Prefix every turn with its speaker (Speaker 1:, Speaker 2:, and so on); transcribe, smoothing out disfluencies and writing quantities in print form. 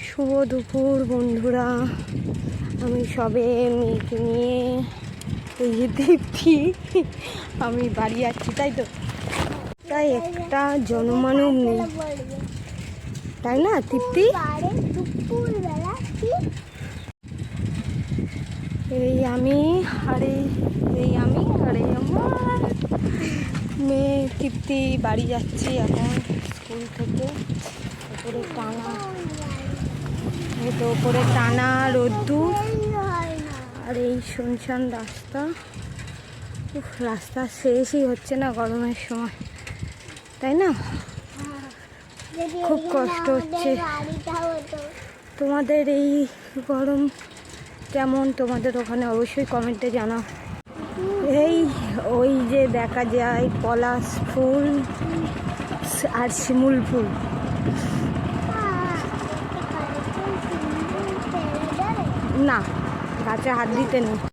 Speaker 1: শুভ দুপুর বন্ধুরা, আমি সবে মেয়েকে নিয়ে এই যে দীপ্তি আমি বাড়ি যাচ্ছি, তাই তো। তাই একটা জনমানব নেই, তাই না দীপ্তি? এই আমি আর এই আমার মেয়ে তৃপ্তি বাড়ি যাচ্ছি এখন স্কুল থেকে। ওপরে টানা, এই তো ওপরে টানা রোদ্দুর আর এই শুনশান রাস্তা। রাস্তা শেষই হচ্ছে না গরমের সময়, তাই না? খুব কষ্ট হচ্ছে। তোমাদের এই গরম কেমন তোমাদের ওখানে অবশ্যই কমেন্টে জানাও। এই ওই যে দেখা যায় পলাশ ফুল আর শিমুল ফুল। না, গাছে হাত দিতে নেই।